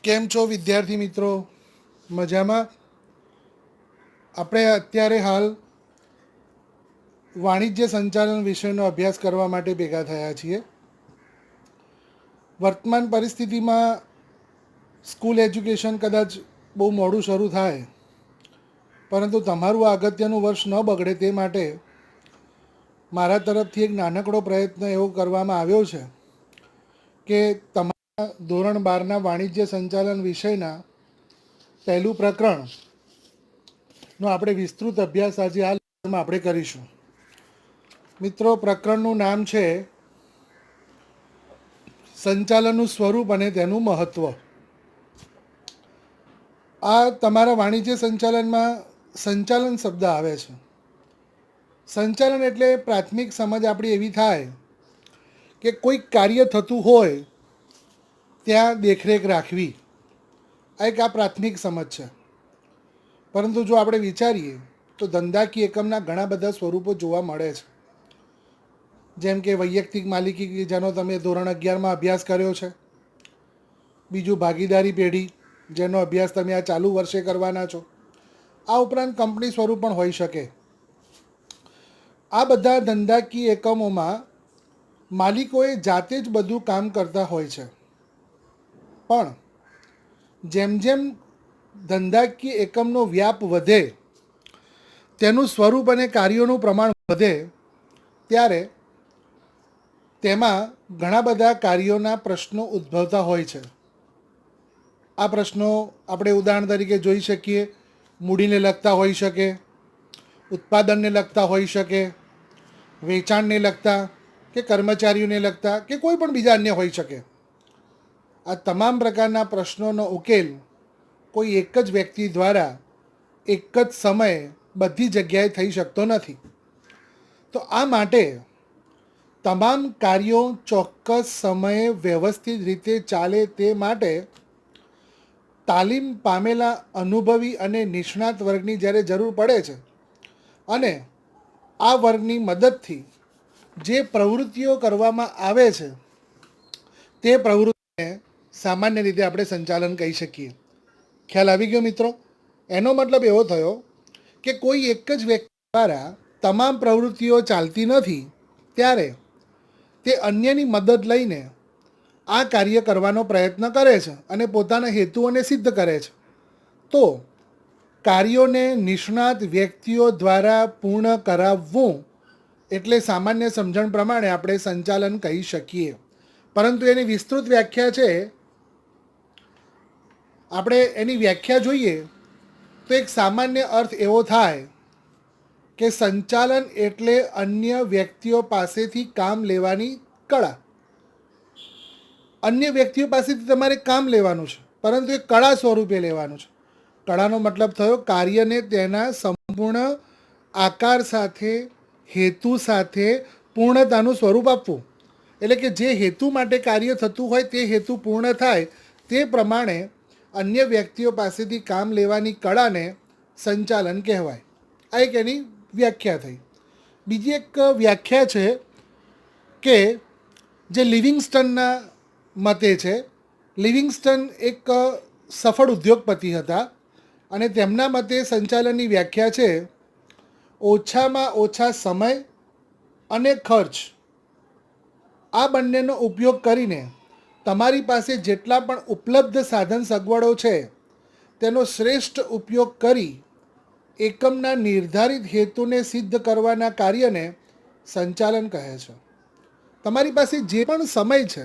કેમ છો વિદ્યાર્થી મિત્રો? મજામાં? આપણે અત્યારે હાલ વાણિજ્ય સંચાલન વિષયનો અભ્યાસ કરવા માટે ભેગા થયા છીએ. વર્તમાન પરિસ્થિતિમાં સ્કૂલ એજ્યુકેશન કદાચ બહુ મોડું શરૂ થાય, પરંતુ તમારું આ અગત્યનું વર્ષ ન બગડે તે માટે મારા તરફથી એક નાનકડો પ્રયત્ન એવો કરવામાં આવ્યો છે કે તમારા ધોરણ 12ના વાણિજ્ય સંચાલન વિષયના પહેલું પ્રકરણનો આપણે વિસ્તૃત અભ્યાસ આજે આ લેક્ચરમાં આપણે કરીશું. મિત્રો, પ્રકરણનું નામ છે સંચાલનનું સ્વરૂપ અને તેનું મહત્ત્વ. આ તમારા વાણિજ્ય સંચાલનમાં સંચાલન શબ્દ આવે છે. સંચાલન એટલે પ્રાથમિક સમજ આપણી એવી થાય કે કોઈક કાર્ય થતું હોય ત્યાં દેખરેખ રાખવી. આ પ્રાથમિક સમજ છે. પરંતુ જો આપણે વિચારીએ તો ધંધાકીય એકમના ઘણા બધા સ્વરૂપો જોવા મળે છે. જેમ કે વૈયક્તિક માલિકી, જેનો તમે ધોરણ 11માં અભ્યાસ કર્યો છે. બીજું ભાગીદારી પેઢી, જેનો અભ્યાસ તમે આ ચાલુ વર્ષે કરવાના છો. આ ઉપરાંત કંપની સ્વરૂપ પણ હોઈ શકે. આ બધા ધંધાકીય એકમોમાં માલિકોએ જાતે જ બધું કામ કરતા હોય છે. પણ જેમ જેમ ધંધાકીય એકમનો વ્યાપ વધે, તેનું સ્વરૂપ અને કાર્યોનું પ્રમાણ વધે, ત્યારે તેમાં ઘણા બધા કાર્યોના પ્રશ્નો ઉદ્ભવતા હોય છે. આ પ્રશ્નો આપણે ઉદાહરણ તરીકે જોઈ શકીએ. મૂડીને લગતા હોઈ શકે, ઉત્પાદનને લગતા હોઈ શકે, વેચાણને લગતા, કે કર્મચારીઓને લગતા, કે કોઈ પણ બીજા અન્ય હોઈ શકે. આ તમામ પ્રકારના પ્રશ્નોનો ઉકેલ કોઈ એક જ વ્યક્તિ દ્વારા એક જ સમયે બધી જગ્યાએ થઈ શકતો નથી. તો આ માટે તમામ કાર્યો ચોક્કસ સમયે વ્યવસ્થિત રીતે ચાલે તે માટે તાલીમ પામેલા અનુભવી અને નિષ્ણાત વર્ગની જ્યારે જરૂર પડે છે, અને આ વર્ગની મદદથી જે પ્રવૃત્તિઓ કરવામાં આવે છે તે પ્રવૃત્તિને સામાન્ય રીતે આપણે સંચાલન કહી શકીએ. ખ્યાલ આવી ગયો મિત્રો? એનો મતલબ એવો થયો કે કોઈ એક જ વ્યક્તિ દ્વારા તમામ પ્રવૃત્તિઓ ચાલતી નથી, ત્યારે તે અન્યની મદદ લઈને આ કાર્ય કરવાનો પ્રયત્ન કરે છે અને પોતાના હેતુઓને સિદ્ધ કરે છે. તો કાર્યોને નિષ્ણાત વ્યક્તિઓ દ્વારા પૂર્ણ કરાવવું એટલે સામાન્ય સમજણ પ્રમાણે આપણે સંચાલન કહી શકીએ. પરંતુ એની વિસ્તૃત વ્યાખ્યા છે. આપણે એની વ્યાખ્યા જોઈએ તો એક સામાન્ય અર્થ એવો થાય કે સંચાલન એટલે અન્ય વ્યક્તિઓ પાસેથી કામ લેવાની કળા. અન્ય વ્યક્તિઓ પાસેથી તમારે કામ લેવાનું છે, પરંતુ એ કળા સ્વરૂપે લેવાનું છે. કળાનો મતલબ થયો કાર્યને તેના સંપૂર્ણ આકાર સાથે, હેતુ સાથે પૂર્ણતાનું સ્વરૂપ આપવું. એટલે કે જે હેતુ માટે કાર્ય થતું હોય તે હેતુ પૂર્ણ થાય તે પ્રમાણે અન્ય વ્યક્તિઓ પાસેથી કામ લેવાની કળાને સંચાલન કહેવાય. આ એક એની વ્યાખ્યા થઈ. બીજી એક વ્યાખ્યા છે કે જે લિવિંગસ્ટનના મતે છે. લિવિંગસ્ટન એક સફળ ઉદ્યોગપતિ હતા અને તેમના મતે સંચાલનની વ્યાખ્યા છે ઓછામાં ઓછા સમય અને ખર્ચ, આ બંનેનો ઉપયોગ કરીને તમારી પાસે જેટલા પણ ઉપલબ્ધ સાધન સગવડો છે તેનો શ્રેષ્ઠ ઉપયોગ કરી એકમના નિર્ધારિત હેતુને સિદ્ધ કરવાના કાર્યને સંચાલન કહે છે. તમારી પાસે જે પણ સમય છે,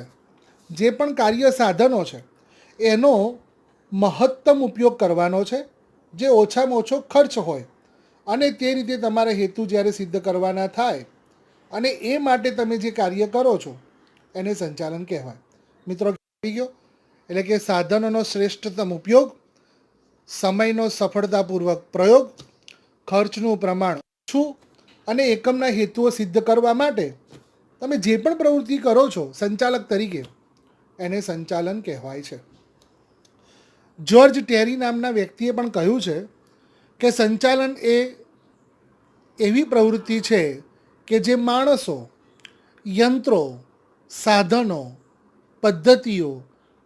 જે પણ કાર્ય સાધનો છે, એનો મહત્તમ ઉપયોગ કરવાનો છે, જે ઓછામાં ઓછો ખર્ચ હોય, અને તે રીતે તમારા હેતુ જ્યારે સિદ્ધ કરવાના થાય અને એ માટે તમે જે કાર્ય કરો છો એને સંચાલન કહેવાય. મિત્રો, આવી ગયો? એટલે કે સાધનોનો શ્રેષ્ઠતમ ઉપયોગ, સમયનો સફળતાપૂર્વક પ્રયોગ, ખર્ચનું પ્રમાણ ઓછું, અને એકમના હેતુઓ સિદ્ધ કરવા માટે તમે જે પણ પ્રવૃત્તિ કરો છો સંચાલક તરીકે, એને સંચાલન કહેવાય છે. જ્યોર્જ ટેરી નામના વ્યક્તિએ પણ કહ્યું છે કે સંચાલન એ એવી પ્રવૃત્તિ છે કે જે માણસો, યંત્રો, સાધનો, પદ્ધતિઓ,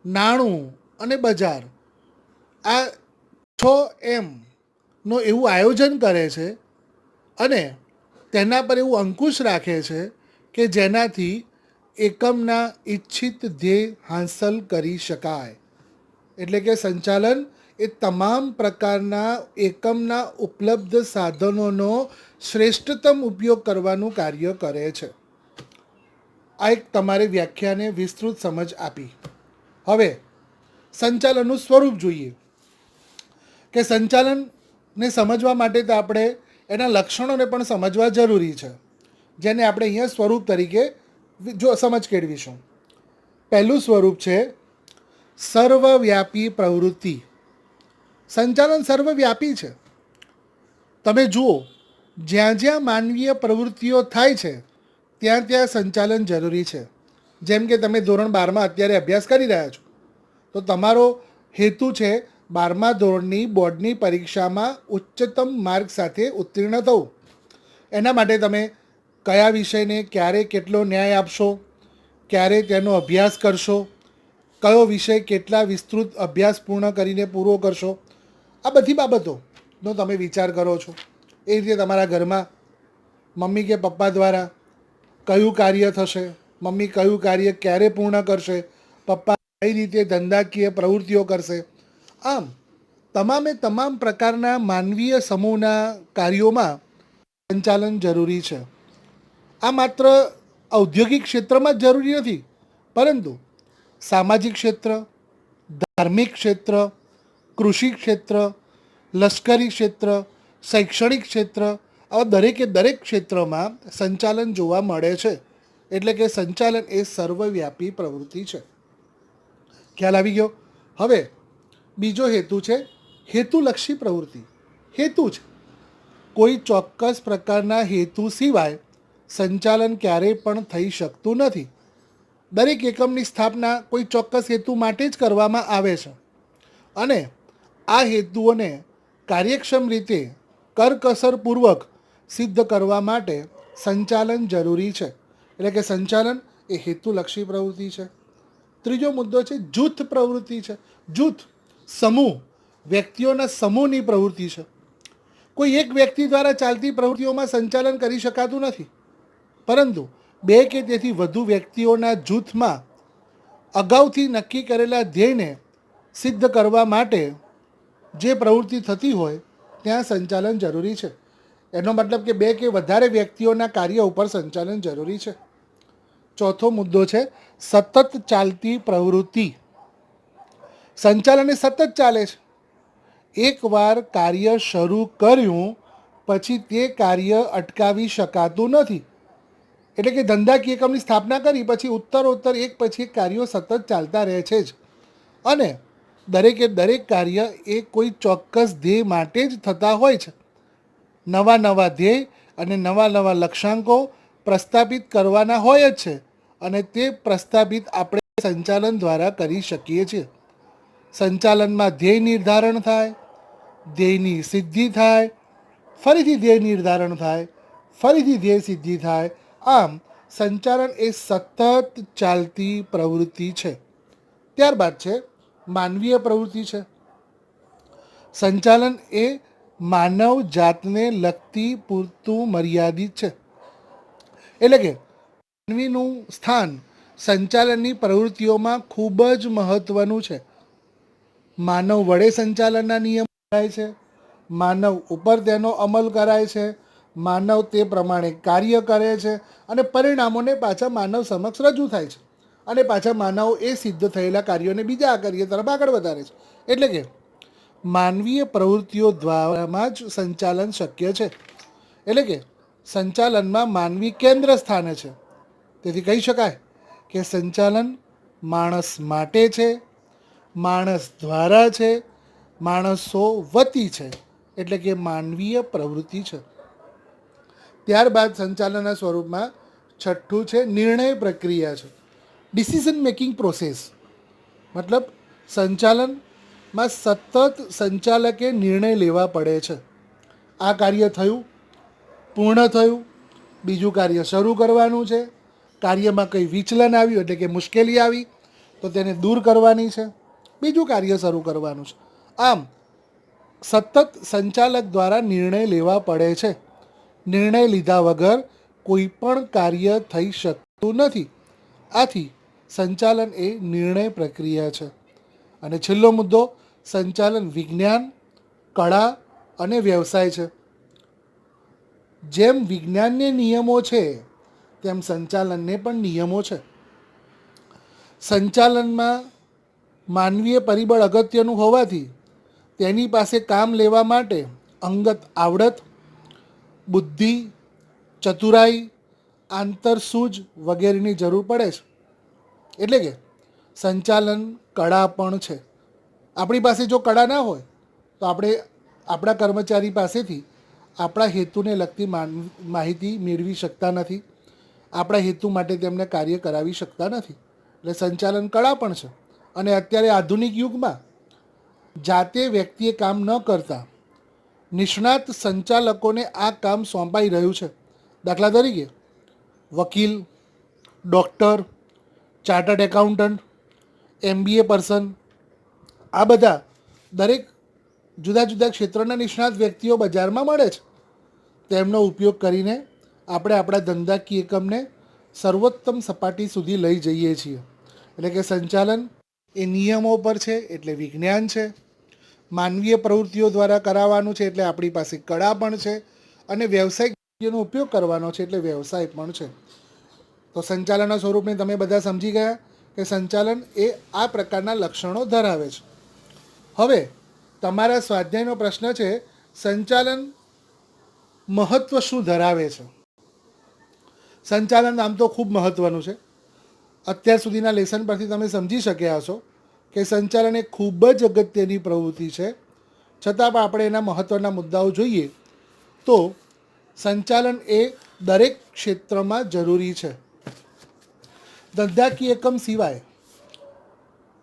નાણું, અને બજાર આ 6Mનો એવું આયોજન કરે છે અને તેના પર એવું અંકુશ રાખે છે કે જેનાથી એકમના ઈચ્છિત ધ્યેય હાંસલ કરી શકાય. એટલે કે સંચાલન એ તમામ પ્રકારના એકમના ઉપલબ્ધ સાધનોનો શ્રેષ્ઠતમ ઉપયોગ કરવાનું કાર્ય કરે છે. આ એક તમારે વ્યાખ્યાને વિસ્તૃત સમજ આપી. હવે સંચાલનનું સ્વરૂપ જોઈએ કે સંચાલનને સમજવા માટે તો આપણે એના લક્ષણોને પણ સમજવા જરૂરી છે, જેને આપણે અહીંયા સ્વરૂપ તરીકે સમજ કેળવીશું. પહેલું સ્વરૂપ છે સર્વવ્યાપી પ્રવૃત્તિ. સંચાલન સર્વવ્યાપી છે. તમે જુઓ, જ્યાં જ્યાં માનવીય પ્રવૃત્તિઓ થાય છે ત્યાં ત્યાં સંચાલન જરૂરી છે. જેમ કે તમે ધોરણ 12માં અત્યારે અભ્યાસ કરી રહ્યા છો, તો તમારો હેતુ છે 12મા ધોરણની બોર્ડની પરીક્ષામાં ઉચ્ચતમ માર્ક સાથે ઉત્તીર્ણ થવું. એના માટે તમે કયા વિષયને ક્યારે કેટલો ન્યાય આપશો, ક્યારે તેનો અભ્યાસ કરશો, કયો વિષય કેટલા વિસ્તૃત અભ્યાસ પૂર્ણ કરીને પૂરો કરશો, આ બધી બાબતોનો તમે વિચાર કરો છો. એ રીતે તમારા ઘરમાં મમ્મી કે પપ્પા દ્વારા કયું કાર્ય થશે, મમ્મી કયું કાર્ય ક્યારે પૂર્ણ કરશે, પપ્પા કઈ રીતે ધંધાકીય પ્રવૃત્તિઓ કરશે. આમ તમામે તમામ પ્રકારના માનવીય સમૂહના કાર્યોમાં સંચાલન જરૂરી છે. આ માત્ર ઔદ્યોગિક ક્ષેત્રમાં જ જરૂરી નથી, પરંતુ સામાજિક ક્ષેત્ર, ધાર્મિક ક્ષેત્ર, કૃષિ ક્ષેત્ર, લશ્કરી ક્ષેત્ર, શૈક્ષણિક ક્ષેત્ર, આવા દરેકે દરેક ક્ષેત્રમાં સંચાલન જોવા મળે છે. એટલે કે સંચાલન એ સર્વવ્યાપી પ્રવૃત્તિ છે. ખ્યાલ આવી ગયો? હવે બીજો હેતુ છે હેતુલક્ષી પ્રવૃત્તિ. હેતુ છે, કોઈ ચોક્કસ પ્રકારના હેતુ સિવાય સંચાલન ક્યારેય પણ થઈ શકતું નથી. દરેક એકમની સ્થાપના કોઈ ચોક્કસ હેતુ માટે જ કરવામાં આવે છે અને આ હેતુઓને કાર્યક્ષમ રીતે કરકસરપૂર્વક સિદ્ધ કરવા માટે સંચાલન જરૂરી છે. એટલે કે સંચાલન એ હેતુલક્ષી પ્રવૃત્તિ છે. ત્રીજો મુદ્દો છે જૂથ પ્રવૃત્તિ છે. જૂથ, સમૂહ, વ્યક્તિઓના સમૂહની પ્રવૃત્તિ છે. કોઈ એક વ્યક્તિ દ્વારા ચાલતી પ્રવૃત્તિઓમાં સંચાલન કરી શકાતું નથી, પરંતુ બે કે તેથી વધુ વ્યક્તિઓના જૂથમાં અગાઉથી નક્કી કરેલા ધ્યેયને સિદ્ધ કરવા માટે જે પ્રવૃત્તિ થતી હોય ત્યાં સંચાલન જરૂરી છે. એનો મતલબ કે બે કે વધારે વ્યક્તિઓના કાર્ય ઉપર સંચાલન જરૂરી છે. ચોથો મુદ્દો છે સતત ચાલતી પ્રવૃત્તિ. સંચાલન એ સતત ચાલે છે. એકવાર કાર્ય શરૂ કર્યું પછી તે કાર્ય અટકાવી શકાતું નથી. એટલે કે ધંધાકીય એકમની સ્થાપના કરી પછી ઉત્તરોત્તર એક પછી એક કાર્યો સતત ચાલતા રહે છે જ. અને દરેકે દરેક કાર્ય એ કોઈ ચોક્કસ ધ્યેય માટે જ થતા હોય છે. નવા નવા ધ્યેય અને નવા નવા લક્ષ્યાંકો પ્રસ્થાપિત કરવાના હોય જ છે અને તે પ્રસ્થાપિત આપણે સંચાલન દ્વારા કરી શકીએ છીએ. સંચાલનમાં ધ્યેય નિર્ધારણ થાય, ધ્યેયની સિદ્ધિ થાય, ફરીથી ધ્યેય નિર્ધારણ થાય, ફરીથી ધ્યેય સિદ્ધિ થાય. આમ સંચાલન એ સતત ચાલતી પ્રવૃત્તિ છે. ત્યારબાદ છે માનવીય પ્રવૃત્તિ છે. સંચાલન એ માનવ જાતને લગતી પૂરતું મર્યાદિત છે. એટલે કે માનવીનું સ્થાન સંચાલનની પ્રવૃત્તિઓમાં ખૂબ જ મહત્ત્વનું છે. માનવ વડે સંચાલનના નિયમ કરાય છે, માનવ ઉપર તેનો અમલ કરાય છે, માનવ તે પ્રમાણે કાર્ય કરે છે અને પરિણામોને પાછા માનવ સમક્ષ રજૂ થાય છે અને પાછા માનવ એ સિદ્ધ થયેલા કાર્યોને બીજા કાર્ય તરફ આગળ વધારે છે. એટલે કે માનવીય પ્રવૃત્તિઓ દ્વારામાં જ સંચાલન શક્ય છે. એટલે કે સંચાલનમાં માનવી કેન્દ્ર સ્થાને છે. તેથી કહી શકાય કે સંચાલન માણસ માટે છે, માણસ દ્વારા છે, માણસો વતી છે. એટલે કે માનવીય પ્રવૃત્તિ છે. ત્યારબાદ સંચાલનના સ્વરૂપમાં છઠ્ઠું છે નિર્ણય પ્રક્રિયા છે. Decision making process. મતલબ સંચાલનમાં સતત સંચાલકે નિર્ણય લેવા પડે છે. આ કાર્ય થયું, પૂર્ણ થયું, બીજું કાર્ય શરૂ કરવાનું છે, કાર્યમાં કંઈ વિચલન આવ્યું એટલે કે મુશ્કેલી આવી તો તેને દૂર કરવાની છે, બીજું કાર્ય શરૂ કરવાનું છે. આમ સતત સંચાલક દ્વારા નિર્ણય લેવા પડે છે. નિર્ણય લીધા વગર કોઈ પણ કાર્ય થઈ શકતું નથી. આથી સંચાલન એ નિર્ણય પ્રક્રિયા છે. અને છેલ્લો મુદ્દો, સંચાલન વિજ્ઞાન, કળા અને વ્યવસાય છે. જેમ વિજ્ઞાનને નિયમો છે તેમ સંચાલનને પણ નિયમો છે. સંચાલનમાં માનવીય પરિબળ અગત્યનું હોવાથી તેની પાસે કામ લેવા માટે અંગત આવડત, બુદ્ધિ, ચતુરાઈ, આંતરસૂઝ વગેરેની જરૂર પડે છે. એટલે કે સંચાલન કળા પણ છે. આપણી પાસે જો કળા ના હોય તો આપણે આપણા કર્મચારી પાસેથી આપણા હેતુને લગતી માહિતી મેળવી શકતા નથી. આપણા હેતુ માટે તેમને કાર્ય કરાવી શકતા નથી. એટલે સંચાલન કળા પણ છે. અને અત્યારે આધુનિક યુગમાં જાતે વ્યક્તિએ કામ ન કરતા નિષ્ણાત સંચાલકોને આ કામ સોંપાઈ રહ્યું છે. દાખલા તરીકે વકીલ, doctor, chartered accountant, MBA person, આ બધા દરેક જુદા જુદા ક્ષેત્રના નિષ્ણાત વ્યક્તિઓ બજારમાં મળે છે. તેમનો ઉપયોગ કરીને આપણે આપણા ધંધાકીય એકમને સર્વોત્તમ સપાટી સુધી લઈ જઈએ છીએ. એટલે કે સંચાલન એ નિયમો પર છે એટલે વિજ્ઞાન છે, માનવીય પ્રવૃત્તિઓ દ્વારા કરાવવાનું છે એટલે આપણી પાસે કળા પણ છે, અને વ્યવસાયિક ઉપયોગ કરવાનો છે એટલે વ્યવસાય પણ છે. તો સંચાલનના સ્વરૂપને તમે બધા સમજી ગયા કે સંચાલન એ આ પ્રકારના લક્ષણો ધરાવે છે. હવે તમારા સ્વાધ્યાયનો પ્રશ્ન છે, સંચાલન મહત્ત્વ શું ધરાવે છે? સંચાલન આમ તો ખૂબ મહત્ત્વનું છે. અત્યાર સુધીના લેસન પરથી તમે સમજી શક્યા હશો કે સંચાલન એ ખૂબ જ અગત્યની પ્રવૃત્તિ છે. છતાં પણ આપણે એના મહત્ત્વના મુદ્દાઓ જોઈએ તો સંચાલન એ દરેક ક્ષેત્રમાં જરૂરી છે. ધંધાકીય એકમ સિવાય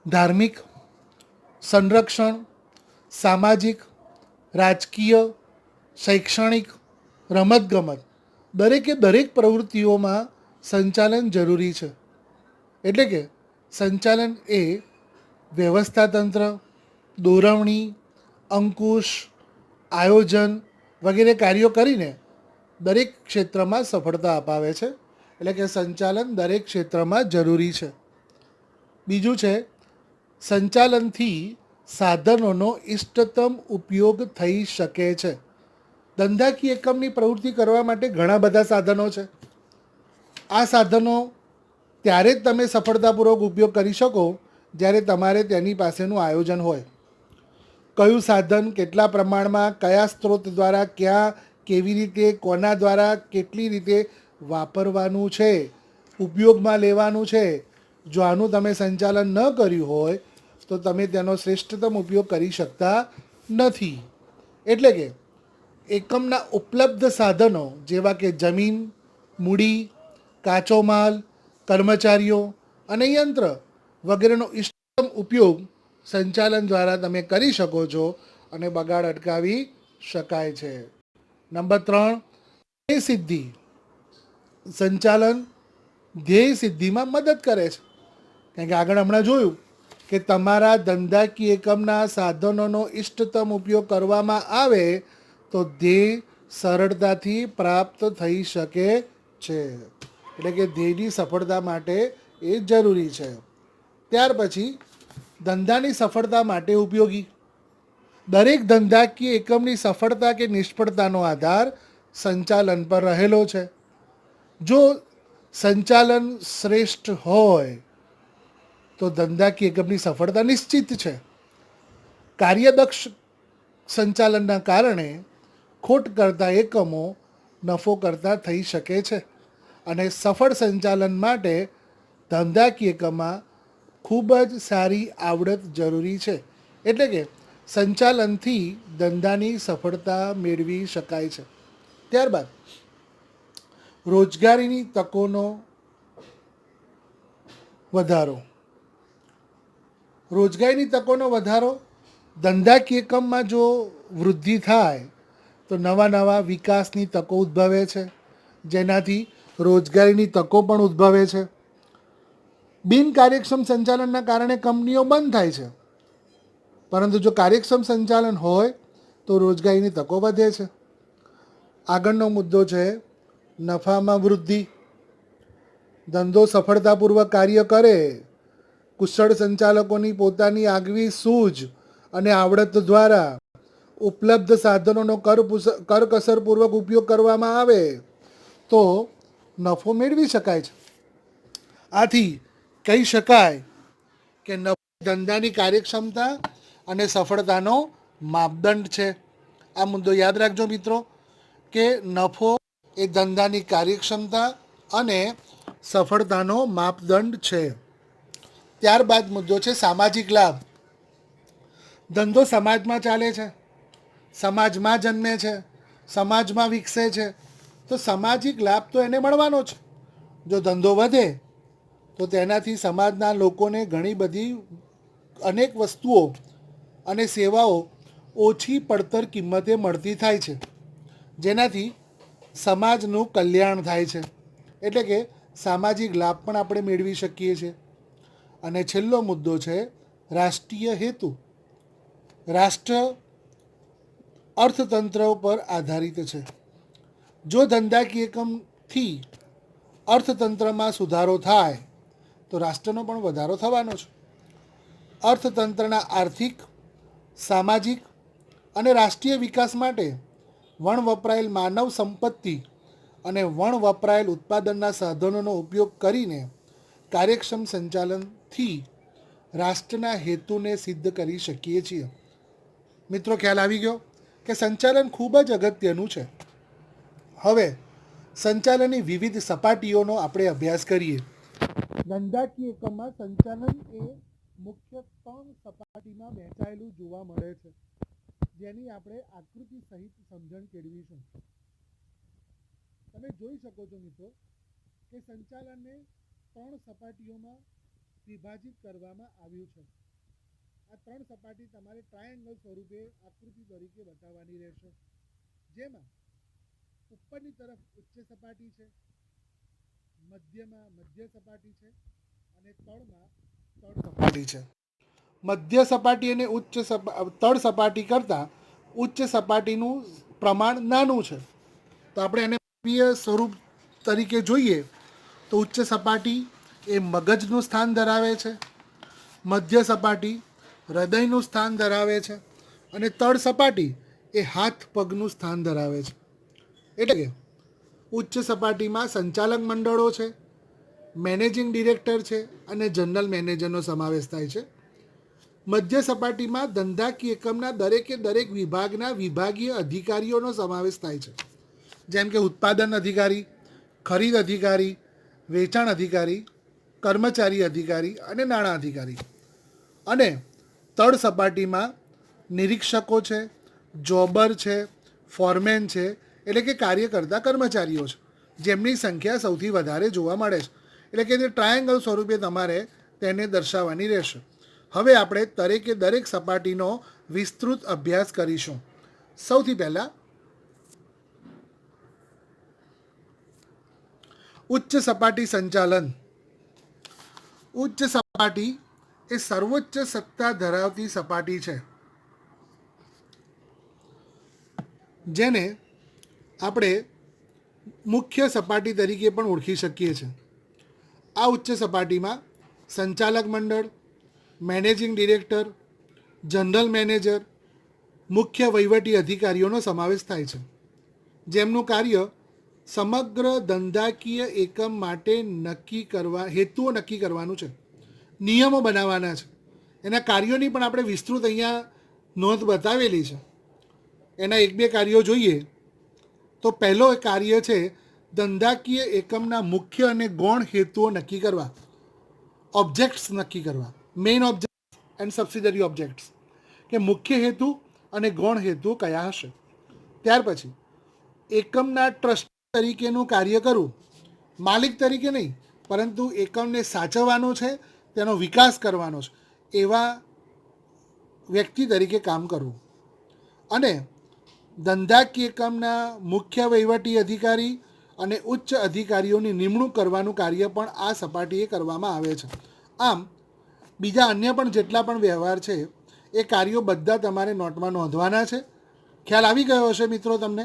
ધાર્મિક, સંરક્ષણ, સામાજિક, રાજકીય, શૈક્ષણિક, રમતગમત દરેકે દરેક પ્રવૃત્તિઓમાં સંચાલન જરૂરી છે. એટલે કે સંચાલન એ વ્યવસ્થાતંત્ર, દોરવણી, અંકુશ, આયોજન વગેરે કાર્યો કરીને દરેક ક્ષેત્રમાં સફળતા અપાવે છે. એટલે કે સંચાલન દરેક ક્ષેત્રમાં જરૂરી છે. બીજું છે, સંચાલનથી સાધનોનો ઇષ્ટતમ ઉપયોગ થઈ શકે છે. ધંધાકીય એકમની પ્રવૃત્તિ કરવા માટે ઘણા બધા સાધનો છે. આ સાધનો ત્યારે જ તમે સફળતાપૂર્વક ઉપયોગ કરી શકો જ્યારે તમારે તેની પાસેનું આયોજન હોય. કયું સાધન કેટલા પ્રમાણમાં, કયા સ્ત્રોત દ્વારા, ક્યાં, કેવી રીતે, કોના દ્વારા, કેટલી રીતે વાપરવાનું છે, ઉપયોગમાં લેવાનું છે. જો આનું તમે સંચાલન ન કર્યું હોય તો તમે તેનો શ્રેષ્ઠતમ ઉપયોગ કરી શકતા નથી. એટલે કે એકમના ઉપલબ્ધ સાધનો જેવા કે જમીન, મૂડી, કાચો માલ, કર્મચારીઓ અને યંત્ર વગેરેનો ઇષ્ટતમ ઉપયોગ સંચાલન દ્વારા તમે કરી શકો છો અને બગાડ અટકાવી શકાય છે. નંબર 3, ધ્યેય સિદ્ધિ. સંચાલન ધ્યેય સિદ્ધિમાં મદદ કરે છે. કારણ કે આગળ હમણાં જોયું કે તમારા ધંધાકીય એકમના સાધનોનો ઇષ્ટતમ ઉપયોગ કરવામાં આવે તો ધ્યેય સરળતાથી પ્રાપ્ત થઈ શકે છે. એટલે કે ધ્યેયની સફળતા માટે એ જરૂરી છે. ત્યાર પછી ધંધાની સફળતા માટે ઉપયોગી. દરેક ધંધાકીય એકમની સફળતા કે નિષ્ફળતાનો આધાર સંચાલન પર રહેલો છે. જો સંચાલન શ્રેષ્ઠ હોય તો ધંધાકીય એકમની સફળતા નિશ્ચિત છે. કાર્યદક્ષ સંચાલનના કારણે ખોટ કરતા એકમો નફો કરતા થઈ શકે છે. અને સફળ સંચાલન માટે ધંધાકીય એકમમાં ખૂબ જ સારી આવડત જરૂરી છે. એટલે કે સંચાલનથી ધંધાની સફળતા મેળવી શકાય છે. ત્યારબાદ રોજગારીની તકોનો વધારો. રોજગારીની તકોનો વધારો, ધંધાકીય એકમમાં જો વૃદ્ધિ થાય તો નવા નવા વિકાસની તકો ઉદ્ભવે છે, જેનાથી રોજગારીની તકો પણ ઉદ્ભવે છે. બિનકાર્યક્ષમ સંચાલનના કારણે કંપનીઓ બંધ થાય છે પરંતુ જો કાર્યક્ષમ સંચાલન હોય તો રોજગારીની તકો વધે છે. આગળનો મુદ્દો છે નફામાં વૃદ્ધિ. ધંધો સફળતાપૂર્વક કાર્ય કરે, કુશળ સંચાલકોની પોતાની આગવી સૂઝ અને આવડત દ્વારા ઉપલબ્ધ સાધનોનો કરકસરપૂર્વક ઉપયોગ કરવામાં આવે તો નફો મેળવી શકાય છે. આથી કહી શકાય કે નફો ધંધાની કાર્યક્ષમતા અને સફળતાનો માપદંડ છે. આ મુદ્દો યાદ રાખજો મિત્રો કે નફો એ ધંધાની કાર્યક્ષમતા અને સફળતાનો માપદંડ છે. ત્યારબાદ મુદ્દો છે સામાજિક લાભ. ધંધો સમાજમાં ચાલે છે, સમાજમાં જન્મે છે, સમાજમાં વિકસે છે, તો સામાજિક લાભ તો એને મળવાનો છે. જો ધંધો વધે તો તેનાથી સમાજના લોકોને ઘણી બધી અનેક વસ્તુઓ અને સેવાઓ ઓછી પડતર કિંમતે મળતી થાય છે, જેનાથી સમાજનું કલ્યાણ થાય છે. એટલે કે સામાજિક લાભ પણ આપણે મેળવી શકીએ છીએ. અને છેલ્લો મુદ્દો છે રાષ્ટ્રીય હેતુ. રાષ્ટ્ર અર્થતંત્ર પર આધારિત છે. જો ધંધાકીય એકમથી અર્થતંત્રમાં સુધારો થાય તો રાષ્ટ્રનો પણ વધારો થવાનો છે. અર્થતંત્રના આર્થિક, સામાજિક અને રાષ્ટ્રીય વિકાસ માટે વણ વપરાયેલ માનવ સંપત્તિ અને વણ વપરાયેલ ઉત્પાદનના સાધનોનો ઉપયોગ કરીને કાર્યક્ષમ સંચાલનથી રાષ્ટ્રના હેતુને સિદ્ધ કરી શકીએ છીએ. મિત્રો, ખ્યાલ આવી ગયો કે સંચાલન ખૂબ જ અગત્યનું છે. હવે સંચાલનની વિવિધ સપાટીઓનો આપણે અભ્યાસ કરીએ. ધંધાકીય એકમમાં સંચાલન એ મુખ્ય 3 સપાટીમાં વહેંચાયેલું જોવા મળે છે, જેની આપણે આકૃતિ સહિત સમજણ કેળવીશું. તમે જોઈ શકો છો મિત્રો કે સંચાલનને 3 સપાટીઓમાં વિભાજિત કરવામાં આવ્યું છે. આ 3 સપાટી તમારે ટ્રાયેંગલ સ્વરૂપે આકૃતિ તરીકે બતાવવાની રહેશે, જેમાં ઉપરની તરફ ઉચ્ચ સપાટી છે, મધ્યમાં મધ્ય સપાટી છે અને તળમાં તળ સપાટી છે. મધ્ય સપાટી અને તળ સપાટી કરતાં ઉચ્ચ સપાટીનું પ્રમાણ નાનું છે. તો આપણે એને સ્વરૂપ તરીકે જોઈએ તો ઉચ્ચ સપાટી એ મગજનું સ્થાન ધરાવે છે, મધ્ય સપાટી હૃદયનું સ્થાન ધરાવે છે અને તળ સપાટી એ હાથ પગનું સ્થાન ધરાવે છે. એટલે કે ઉચ્ચ સપાટીમાં સંચાલક મંડળો છે, મેનેજિંગ ડિરેક્ટર છે અને જનરલ મેનેજરનો સમાવેશ થાય છે. મધ્ય સપાટીમાં ધંધાકીય એકમના દરેકે દરેક વિભાગના વિભાગીય અધિકારીઓનો સમાવેશ થાય છે, જેમ કે ઉત્પાદન અધિકારી, ખરીદ અધિકારી, વેચાણ અધિકારી, કર્મચારી અધિકારી અને નાણાં અધિકારી. અને તળ સપાટીમાં નિરીક્ષકો છે, જોબર છે, ફોરમેન છે, એટલે કે કાર્ય કરતા કર્મચારીઓ છે, જેમની સંખ્યા સૌથી વધારે જોવા મળે છે. એટલે કે તે ટ્રાયેંગલ સ્વરૂપે તમારે તેને દર્શાવવાની રહેશે. હવે આપણે દરેકે દરેક સપાટીનો વિસ્તૃત અભ્યાસ કરીશું. સૌથી પહેલાં ઉચ્ચ સપાટી સંચાલન. ઉચ્ચ સપાટી એ સર્વોચ્ચ સત્તા ધરાવતી સપાટી છે, જેને આપણે મુખ્ય સપાટી તરીકે પણ ઓળખી શકીએ છીએ. આ ઉચ્ચ સપાટીમાં સંચાલક મંડળ, મેનેજિંગ ડિરેક્ટર, જનરલ મેનેજર, મુખ્ય વહીવટી અધિકારીઓનો સમાવેશ થાય છે, જેમનું કાર્ય સમગ્ર ધંધાકીય એકમ માટે હેતુઓ નક્કી કરવાનું છે, નિયમો બનાવવાના છે. એના કાર્યોની પણ આપણે વિસ્તૃત અહીંયા નોંધ બતાવેલી છે. એના 1-2 કાર્યો જોઈએ તો પહેલો કાર્ય છે ધંધાકીય એકમના મુખ્ય અને ગૌણ હેતુઓ નક્કી કરવા, ઓબ્જેક્ટ્સ નક્કી કરવા, main object and subsidiary objects, કે મુખ્ય હેતુ અને ગૌણ હેતુ કયા હશે. ત્યાર પછી એકમના ટ્રસ્ટ તરીકેનું કાર્ય કરવું, માલિક તરીકે નહીં પરંતુ એકમને સાચવવાનો છે, તેનો વિકાસ કરવાનો છે, એવા વ્યક્તિ તરીકે કામ કરવું. અને ધંધાકીય એકમના મુખ્ય વહીવટી અધિકારી અને ઉચ્ચ અધિકારીઓની નિમણૂક કરવાનું કાર્ય પણ આ સપાટીએ કરવામાં આવે છે. આમ બીજા અન્ય પણ જેટલા પણ વ્યવહાર છે એ કાર્યો બધા તમારે નોટમાં નોંધવાના છે. ખ્યાલ આવી ગયો હશે મિત્રો તમને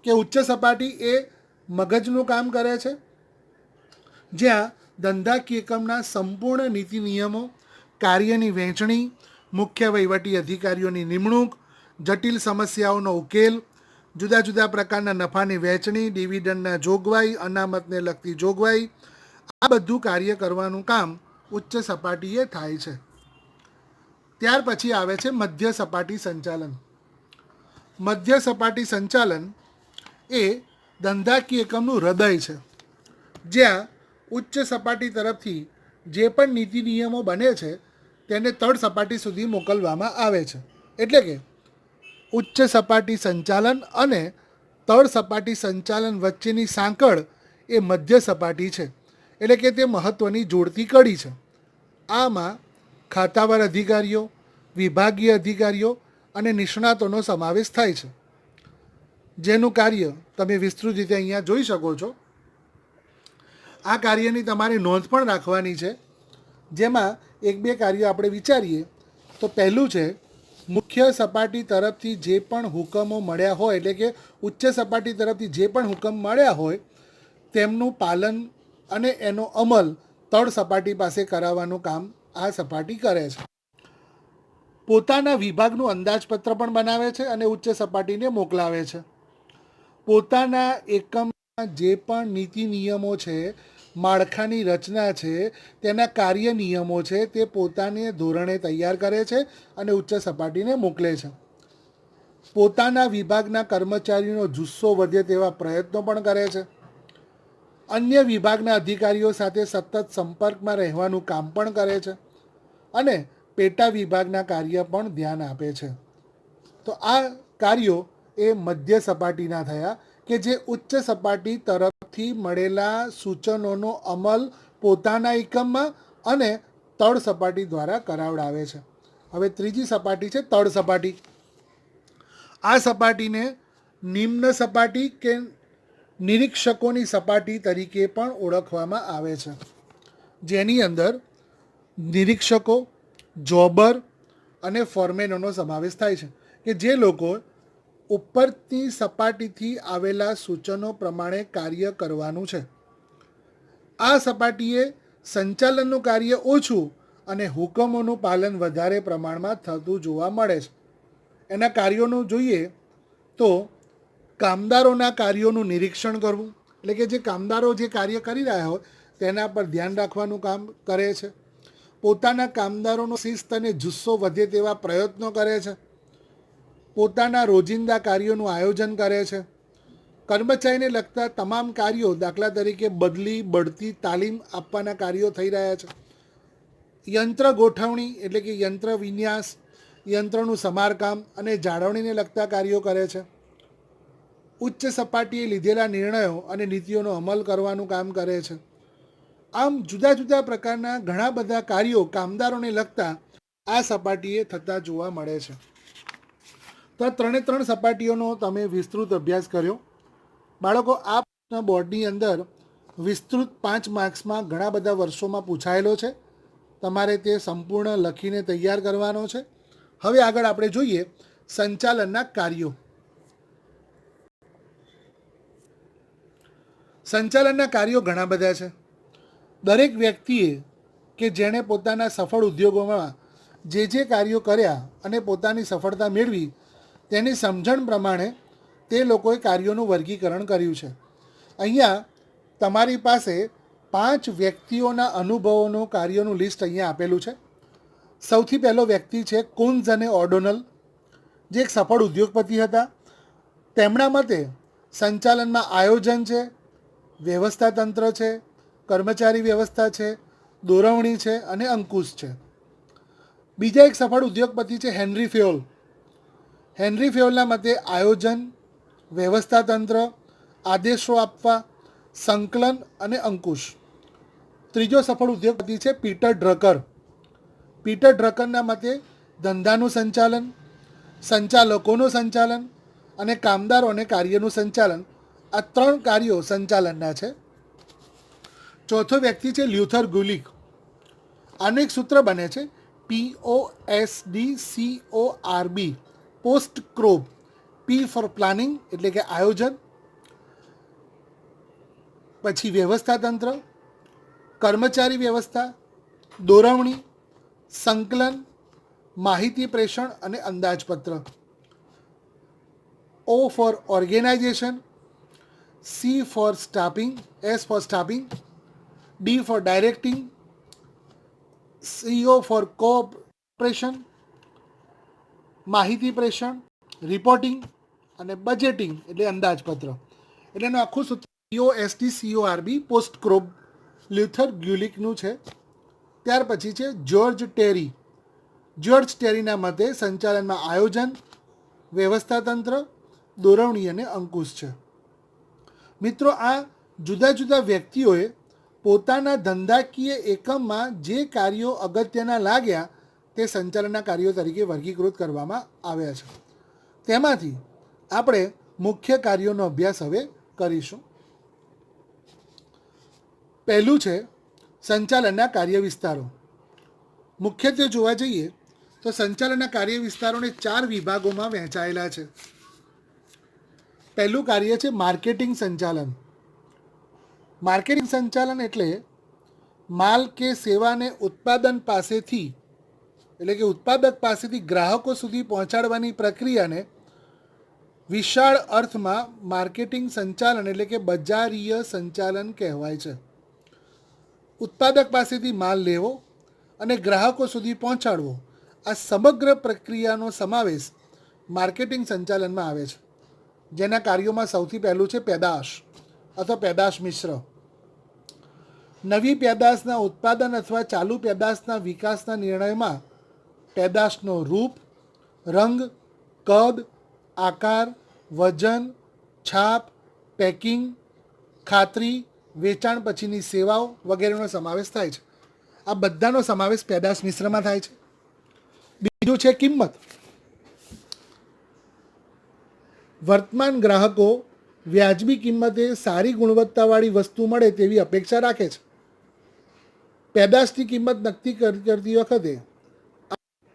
કે ઉચ્ચ સપાટી એ મગજનું કામ કરે છે, જ્યાં ધંધાકીય એકમના સંપૂર્ણ નીતિ નિયમો, કાર્યની વહેંચણી, મુખ્ય વહીવટી અધિકારીઓની નિમણૂક, જટિલ સમસ્યાઓનો ઉકેલ, જુદા જુદા પ્રકારના નફાની વહેંચણી, ડિવિડન્ડના જોગવાઈ, અનામતને લગતી જોગવાઈ, આ બધું કાર્ય કરવાનું કામ ઉચ્ચ સપાટીએ થાય છે. ત્યાર પછી આવે છે મધ્ય સપાટી સંચાલન. મધ્ય સપાટી સંચાલન એ ધંધાકીય એકમનું હૃદય છે, જ્યાં ઉચ્ચ સપાટી તરફથી જે પણ નીતિ નિયમો બને છે તેને તળ સપાટી સુધી મોકલવામાં આવે છે. એટલે કે ઉચ્ચ સપાટી સંચાલન અને તળ સપાટી સંચાલન વચ્ચેની સાંકળ એ મધ્ય સપાટી છે. એટલે કે તે મહત્ત્વની જોડતી કડી છે. આમાં ખાતાવાર અધિકારીઓ, વિભાગીય અધિકારીઓ અને નિષ્ણાતોનો સમાવેશ થાય છે, જેનું કાર્ય તમે વિસ્તૃત રીતે અહીંયા જોઈ શકો છો. આ કાર્યની તમારે નોંધ પણ રાખવાની છે, જેમાં એક બે કાર્યો આપણે વિચારીએ તો પહેલું છે મુખ્ય સપાટી તરફથી જે પણ હુકમો મળ્યા હોય, એટલે કે ઉચ્ચ સપાટી તરફથી જે પણ હુકમ મળ્યા હોય તેમનું પાલન અને એનો અમલ તળ સપાટી પાસે કરાવવાનું કામ આ સપાટી કરે છે. પોતાના વિભાગનું અંદાજપત્ર પણ બનાવે છે અને ઉચ્ચ સપાટીને મોકલાવે છે. પોતાના એકમના જે પણ નીતિ નિયમો છે, માળખાની રચના છે, તેના કાર્ય નિયમો છે, તે પોતાને ધોરણે તૈયાર કરે છે અને ઉચ્ચ સપાટીને મોકલે છે. પોતાના વિભાગના કર્મચારીનો જુસ્સો વધે તેવા પ્રયત્નો પણ કરે છે. અન્ય વિભાગના અધિકારીઓ સાથે સતત સંપર્કમાં રહેવાનું કામ પણ કરે છે અને પેટા વિભાગના કાર્ય પણ ધ્યાન આપે છે. તો આ કાર્યો એ મધ્ય સપાટીના થયા કે જે ઉચ્ચ સપાટી તરફથી મળેલા સૂચનોનો અમલ પોતાના એકમમાં અને તળ સપાટી દ્વારા કરાવડાવે છે. હવે ત્રીજી સપાટી છે તળ સપાટી. આ સપાટીને નિમ્ન સપાટી કે નિરીક્ષકોની સપાટી તરીકે પણ ઓળખવામાં આવે છે, જેની અંદર નિરીક્ષકો, જોબર અને ફોરમેનોનો સમાવેશ થાય છે કે જે લોકો ઉપરની સપાટીથી આવેલા સૂચનો પ્રમાણે કાર્ય કરવાનું છે. આ સપાટીએ સંચાલનનું કાર્ય ઓછું અને હુકમોનું પાલન વધારે પ્રમાણમાં થતું જોવા મળે છે. એના કાર્યોનું જોઈએ તો કામદારોના કાર્યોનું નિરીક્ષણ કરવું, એટલે કે જે કામદારો જે કાર્ય કરી રહ્યા હોય તેના પર ધ્યાન રાખવાનું કામ કરે છે. પોતાના કામદારોનો શિસ્ત અને જુસ્સો વધે તેવા પ્રયત્નો કરે છે. પોતાના રોજિંદા કાર્યોનું આયોજન કરે છે. કર્મચારીને લગતા તમામ કાર્યો, દાખલા તરીકે બદલી, બઢતી, તાલીમ આપવાના કાર્યો થઈ રહ્યા છે. યંત્ર ગોઠવણી એટલે કે યંત્ર વિન્યાસ, યંત્રનું સમારકામ અને જાળવણીને લગતા કાર્યો કરે છે. ઉચ્ચ સપાટીએ લીધેલા નિર્ણયો અને નીતિઓનો અમલ કરવાનું કામ કરે છે. આમ જુદા જુદા પ્રકારના ઘણા બધા કાર્યો કામદારોને લગતા આ સપાટીએ થતા જોવા મળે છે. તો આ ત્રણ સપાટીઓનો તમે વિસ્તૃત અભ્યાસ કર્યો. બાળકો, આ બોર્ડની અંદર વિસ્તૃત 5 માર્ક્સમાં ઘણા બધા વર્ષોમાં પૂછાયેલો છે. તમારે તે સંપૂર્ણ લખીને તૈયાર કરવાનો છે. હવે આગળ આપણે જોઈએ સંચાલનના કાર્યો. સંચાલનના કાર્યો ઘણા બધા છે. દરેક વ્યક્તિએ કે જેણે પોતાના સફળ ઉદ્યોગોમાં જે કાર્યો કર્યા અને પોતાની સફળતા મેળવી તેની સમજણ પ્રમાણે તે લોકોએ કાર્યોનું વર્ગીકરણ કર્યું છે. અહીંયા તમારી પાસે 5 વ્યક્તિઓના અનુભવોનું કાર્યોનું લિસ્ટ અહીંયા આપેલું છે. સૌથી પહેલો વ્યક્તિ છે કુન્ઝ અને ઓડોનલ, જે એક સફળ ઉદ્યોગપતિ હતા. તેમના મતે સંચાલનમાં આયોજન છે, વ્યવસ્થા તંત્ર છે, કર્મચારી વ્યવસ્થા છે, દોરવણી છે અને અંકુશ છે. બીજા એક સફળ ઉદ્યોગપતિ છે હેનરી ફેયોલ. હેનરી ફેયોલના મતે આયોજન, વ્યવસ્થા તંત્ર, આદેશો આપવા, સંકલન અને અંકુશ. ત્રીજો સફળ ઉદ્યોગપતિ છે પીટર ડ્રકર. પીટર ડ્રકરના મતે ધંધાનું સંચાલન, સંચાલકોનું સંચાલન અને કામદારો અને કાર્યનું સંચાલન, આ 3 કાર્યો સંચાલનના છે. ચોથો વ્યક્તિ છે લ્યુથર ગુલિક. આનું એક સૂત્ર બને છે POSTCORB, POSTCORB. P for planning એટલે કે આયોજન, પછી વ્યવસ્થા તંત્ર, કર્મચારી વ્યવસ્થા, દોરવણી, સંકલન, માહિતી પ્રેષણ અને અંદાજપત્ર. O for organisation, C for staffing, S for staffing, D for directing, CO for cooperation, માહિતી પ્રેષણ, રિપોર્ટિંગ અને બજેટિંગ એટલે અંદાજપત્ર. એટલે એનું આખું સૂત્ર POSTCORB, પોસ્ટ ક્રોબ લ્યુથર ગ્યુલિકનું છે. ત્યાર પછી છે જ્યોર્જ ટેરી. જ્યોર્જ ટેરીના મતે સંચાલનમાં આયોજન, વ્યવસ્થા તંત્ર, દોરવણી અને અંકુશ છે. મિત્રો, આ જુદા જુદા વ્યક્તિઓએ પોતાના ધંધાકીય એકમમાં જે કાર્યો અગત્યના લાગ્યા તે સંચાલનના કાર્યો તરીકે વર્ગીકૃત કરવામાં આવ્યા છે. તેમાંથી આપણે મુખ્ય કાર્યોનો અભ્યાસ હવે કરીશું. પહેલું છે સંચાલનના કાર્ય વિસ્તારો. મુખ્યત્વે જોવા જઈએ તો સંચાલનના કાર્ય વિસ્તારોને 4 વિભાગોમાં વહેંચાયેલા છે. પહેલું કાર્ય છે માર્કેટિંગ સંચાલન. માર્કેટિંગ સંચાલન એટલે માલ કે સેવાને ઉત્પાદન પાસેથી એટલે કે ઉત્પાદક પાસેથી ગ્રાહકો સુધી પહોંચાડવાની પ્રક્રિયાને વિશાળ અર્થમાં માર્કેટિંગ સંચાલન એટલે કે બજારીય સંચાલન કહેવાય છે. ઉત્પાદક પાસેથી માલ લેવો અને ગ્રાહકો સુધી પહોંચાડવો, આ સમગ્ર પ્રક્રિયાનો સમાવેશ માર્કેટિંગ સંચાલનમાં આવે છે. જેના કાર્યોમાં સૌથી પહેલું છે પેદાશ અથવા પેદાશ મિશ્ર. નવી પેદાશના ઉત્પાદન અથવા ચાલુ પેદાશના વિકાસના નિર્ણયમાં પેદાશનો રૂપ, રંગ, કદ, આકાર, વજન, છાપ, પેકિંગ, ખાતરી, વેચાણ પછીની સેવાઓ વગેરેનો સમાવેશ થાય છે. આ બધાનો સમાવેશ પેદાશ મિશ્રમાં થાય છે. બીજું છે કિંમત. વર્તમાન ગ્રાહકો વ્યાજબી કિંમતે સારી ગુણવત્તાવાળી વસ્તુ મળે તેવી અપેક્ષા રાખે છે. પેદાશની કિંમત નક્કી કરતી વખતે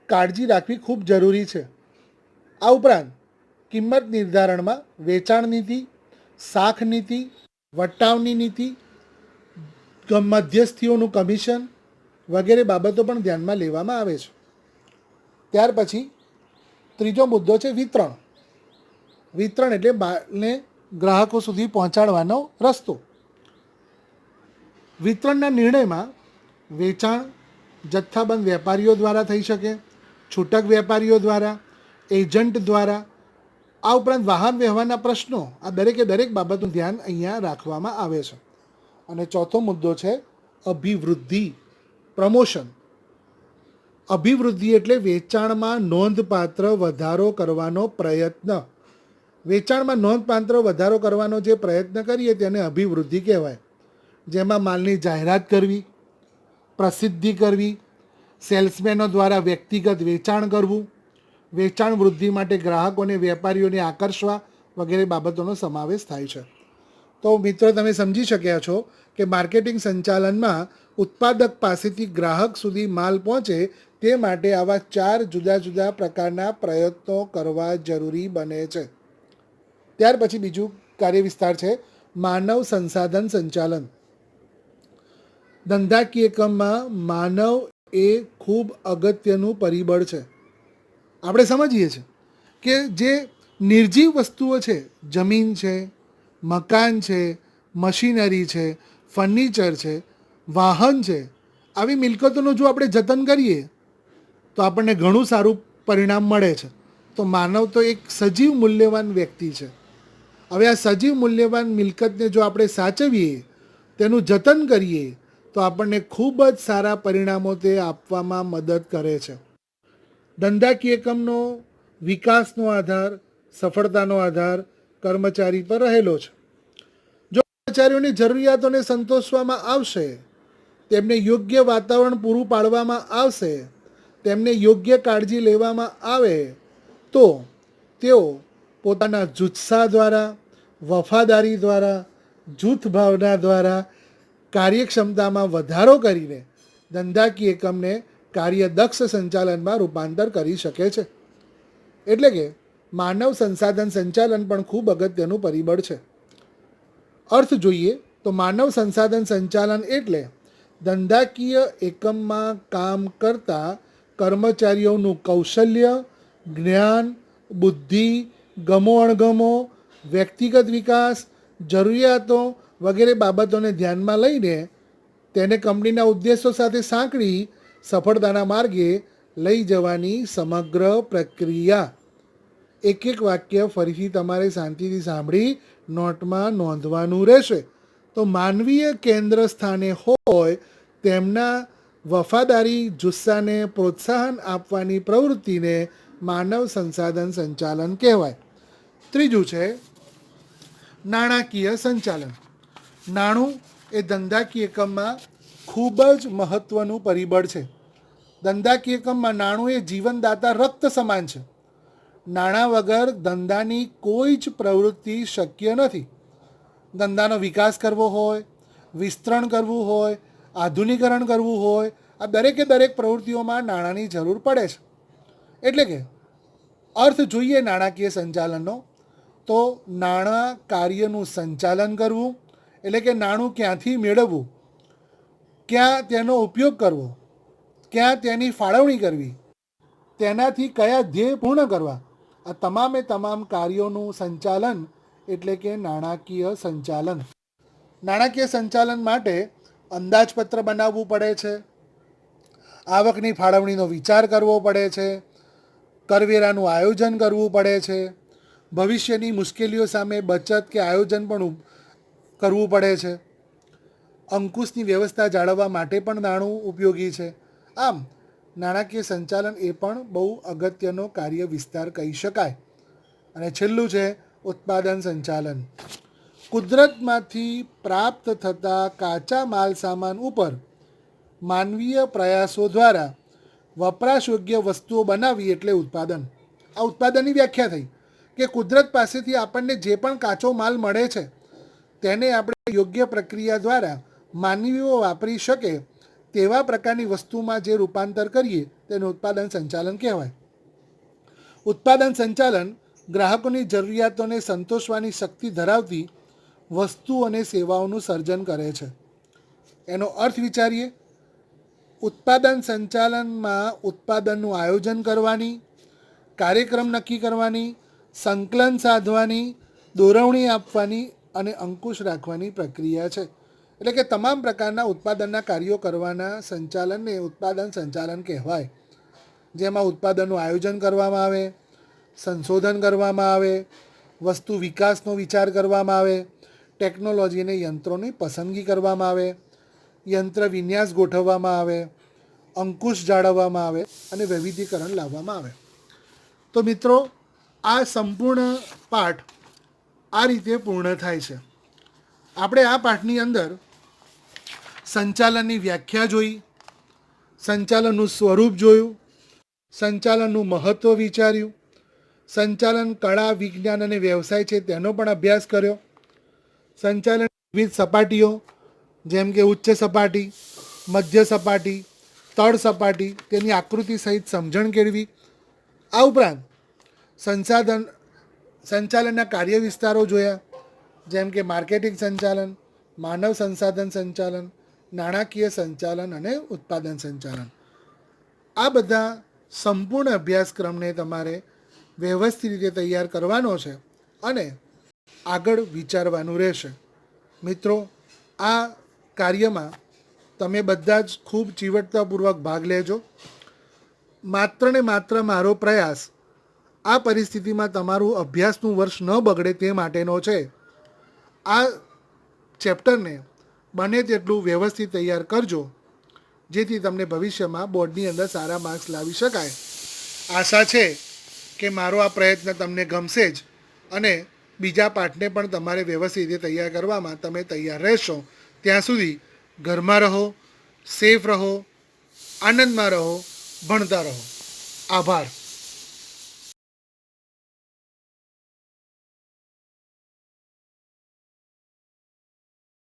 કાળજી રાખવી ખૂબ જરૂરી છે. આ ઉપરાંત કિંમત નિર્ધારણમાં વેચાણ નીતિ, શાખ નીતિ, વટાવની નીતિ, મધ્યસ્થીઓનું કમિશન વગેરે બાબતો પણ ધ્યાનમાં લેવામાં આવે છે. ત્યાર પછી ત્રીજો મુદ્દો છે વિતરણ. વિતરણ એટલે માલને ગ્રાહકો સુધી પહોંચાડવાનો રસ્તો. વિતરણના નિર્ણયમાં વેચાણ જથ્થાબંધ વેપારીઓ દ્વારા થઈ શકે, છૂટક વેપારીઓ દ્વારા, એજન્ટ દ્વારા, આ ઉપરાંત વાહન વ્યવહારના પ્રશ્નો, આ દરેકે દરેક બાબતનું ધ્યાન અહીંયા રાખવામાં આવે છે. અને ચોથો મુદ્દો છે અભિવૃદ્ધિ, પ્રમોશન. અભિવૃદ્ધિ એટલે વેચાણમાં નોંધપાત્ર વધારો કરવાનો પ્રયત્ન. વેચાણમાં નોંધપાત્ર વધારો કરવાનો જે પ્રયત્ન કરીએ તેને અભિવૃદ્ધિ કહેવાય. જેમાં માલની જાહેરાત કરવી, પ્રસિદ્ધિ કરવી, સેલ્સમેનો દ્વારા વ્યક્તિગત વેચાણ કરવું, વેચાણ વૃદ્ધિ માટે ગ્રાહકોને વેપારીઓને આકર્ષવા વગેરે બાબતોનો સમાવેશ થાય છે. તો મિત્રો, તમે સમજી શક્યા છો કે માર્કેટિંગ સંચાલનમાં ઉત્પાદક પાસેથી ગ્રાહક સુધી માલ પહોંચે તે માટે આવા 4 જુદા જુદા પ્રકારના પ્રયત્નો કરવા જરૂરી બને છે. ત્યાર પછી બીજું કાર્ય વિસ્તાર છે માનવ સંસાધન સંચાલન. ધંધાકીય એકમમાં માનવ એ ખૂબ અગત્યનું પરિબળ છે. આપણે સમજીએ છીએ કે જે નિર્જીવ વસ્તુઓ છે, જમીન છે, મકાન છે, મશીનરી છે, ફર્નિચર છે, વાહન છે, આવી મિલકતોનું જો આપણે જતન કરીએ તો આપણને ઘણું સારું પરિણામ મળે છે. તો માનવ તો એક સજીવ મૂલ્યવાન વ્યક્તિ છે. હવે આ સજીવ મૂલ્યવાન મિલકતને જો આપણે સાચવીએ, તેનું જતન કરીએ તો આપણને ખૂબ જ સારા પરિણામો તે આપવામાં મદદ કરે છે. ધંધાકીય એકમનો વિકાસનો આધાર, સફળતાનો આધાર કર્મચારી પર રહેલો છે. જો કર્મચારીઓની જરૂરિયાતોને સંતોષવામાં આવશે, તેમને યોગ્ય વાતાવરણ પૂરું પાડવામાં આવશે, તેમને યોગ્ય કાળજી લેવામાં આવે તો તેઓ પોતાના જુસ્સા દ્વારા, વફાદારી દ્વારા, જૂથ ભાવના દ્વારા કાર્યક્ષમતામાં વધારો કરીને ધંધાકીય એકમને કાર્યદક્ષ સંચાલનમાં રૂપાંતર કરી શકે છે. એટલે કે માનવ સંસાધન સંચાલન પણ ખૂબ અગત્યનું પરિબળ છે. અર્થ જોઈએ તો માનવ સંસાધન સંચાલન એટલે ધંધાકીય એકમમાં કામ કરતા કર્મચારીઓનું કૌશલ્ય, જ્ઞાન, બુદ્ધિ, ગમો અણગમો, વ્યક્તિગત વિકાસ, જરૂરિયાતો વગેરે બાબતોને ધ્યાનમાં લઈને તેને કંપનીના ઉદ્દેશો સાથે સાંકળી સફળતાના માર્ગે લઈ જવાની સમગ્ર પ્રક્રિયા. એક એક વાક્ય ફરીથી તમારે શાંતિથી સાંભળી નોટમાં નોંધવાનું રહેશે. તો માનવીય કેન્દ્ર સ્થાને હોય તેમના વફાદારી જુસ્સાને પ્રોત્સાહન આપવાની પ્રવૃત્તિને માનવ સંસાધન સંચાલન કહેવાય. ત્રીજું છે નાણાકીય સંચાલન. નાણું એ ધંધાકીય એકમમાં ખૂબ જ મહત્ત્વનું પરિબળ છે. ધંધાકીય એકમમાં નાણું એ જીવનદાતા રક્ત સમાન છે. નાણાં વગર ધંધાની કોઈ જ પ્રવૃત્તિ શક્ય નથી. ધંધાનો વિકાસ કરવો હોય, વિસ્તરણ કરવું હોય, આધુનિકરણ કરવું હોય, આ દરેકે દરેક પ્રવૃત્તિઓમાં નાણાંની જરૂર પડે છે. એટલે કે અર્થ જોઈએ નાણાકીય સંચાલનનો તો નાણાં કાર્યનું સંચાલન કરવું, એટલે કે નાણું ક્યાંથી મેળવવું, ક્યાં તેનો ઉપયોગ કરવો, ક્યાં તેની ફાળવણી કરવી, તેનાથી કયા ધ્યેય પૂર્ણ કરવા, આ તમામે તમામ કાર્યોનું સંચાલન એટલે કે નાણાકીય સંચાલન. નાણાકીય સંચાલન માટે અંદાજપત્ર બનાવવું પડે છે, આવકની ફાળવણીનો વિચાર કરવો પડે છે, કરવેરાનું આયોજન કરવું પડે છે, ભવિષ્યની મુશ્કેલીઓ સામે બચત કે આયોજન પણ કરવું પડે છે, અંકુશની વ્યવસ્થા જાળવવા માટે પણ નાણું ઉપયોગી છે. આમ નાણાકીય સંચાલન એ પણ બહુ અગત્યનો કાર્ય વિસ્તાર કહી શકાય. અને છેલ્લું છે ઉત્પાદન સંચાલન. કુદરતમાંથી પ્રાપ્ત થતા કાચા માલ સામાન ઉપર માનવીય પ્રયાસો દ્વારા વપરાશયોગ્ય વસ્તુઓ બનાવવી એટલે ઉત્પાદન. આ ઉત્પાદનની વ્યાખ્યા થઈ કે કુદરત પાસેથી આપણને જે પણ કાચો માલ મળે છે તેને આપણે યોગ્ય પ્રક્રિયા દ્વારા માનવીઓ વાપરી શકે તેવા પ્રકારની વસ્તુમાં જે રૂપાંતર કરીએ તેનું ઉત્પાદન સંચાલન કહેવાય. ઉત્પાદન સંચાલન ગ્રાહકોની જરૂરિયાતોને સંતોષવાની શક્તિ ધરાવતી વસ્તુ અને સેવાઓનું સર્જન કરે છે. એનો અર્થ વિચારીએ. ઉત્પાદન સંચાલનમાં ઉત્પાદનનું આયોજન કરવાની, કાર્યક્રમ નક્કી કરવાની, સંકલન સાધવાની, દોરવણી આપવાની અને અંકુશ રાખવાની પ્રક્રિયા છે. એટલે કે તમામ પ્રકારના ઉત્પાદનના કાર્યો કરવાના સંચાલનને ઉત્પાદન સંચાલન કહેવાય. જેમાં ઉત્પાદનનું આયોજન કરવામાં આવે, સંશોધન કરવામાં આવે, વસ્તુ વિકાસનો વિચાર કરવામાં આવે, ટેકનોલોજી અને યંત્રોની પસંદગી કરવામાં આવે, યંત્ર વિન્યાસ ગોઠવવામાં આવે, અંકુશ જાળવવામાં આવે અને વૈવિધ્યકરણ લાવવામાં આવે. તો મિત્રો, આ સંપૂર્ણ પાઠ આ રીતે પૂર્ણ થાય છે. આપણે આ પાઠની અંદર સંચાલનની વ્યાખ્યા જોઈ, સંચાલનનું સ્વરૂપ જોયું, સંચાલનનું મહત્ત્વ વિચાર્યું, સંચાલન કળા, વિજ્ઞાન અને વ્યવસાય છે તેનો પણ અભ્યાસ કર્યો, સંચાલન વિવિધ સપાટીઓ જેમ કે ઉચ્ચ સપાટી, મધ્ય સપાટી, તળ સપાટી તેની આકૃતિ સહિત સમજણ કેળવી. આ ઉપરાંત સંચાલનના કાર્ય વિસ્તારો જોયા જેમ કે માર્કેટિંગ સંચાલન, માનવ સંસાધન સંચાલન, નાણાકીય સંચાલન અને ઉત્પાદન સંચાલન. આ બધા સંપૂર્ણ અભ્યાસક્રમને તમારે વ્યવસ્થિત રીતે તૈયાર કરવાનો છે અને આગળ વિચારવાનું રહેશે. મિત્રો, આ કાર્યમાં તમે બધા જ ખૂબ ચીવટતાપૂર્વક ભાગ લેજો. માત્ર ને માત્ર મારો પ્રયાસ આ પરિસ્થિતિમાં તમારું અભ્યાસનું વર્ષ ન બગડે તે માટેનો છે. આ ચેપ્ટરને બને તેટલું વ્યવસ્થિત તૈયાર કરજો જેથી તમને ભવિષ્યમાં બોર્ડની અંદર સારા માર્ક્સ લાવી શકાય. આશા છે કે મારો આ પ્રયત્ન તમને ગમશે જ અને બીજા પાઠને પણ તમારે વ્યવસ્થિત રીતે તૈયાર કરવામાં તમે તૈયાર રહેશો. ત્યાં સુધી ઘરમાં રહો, સેફ રહો, આનંદમાં રહો, ભણતા રહો. આભાર.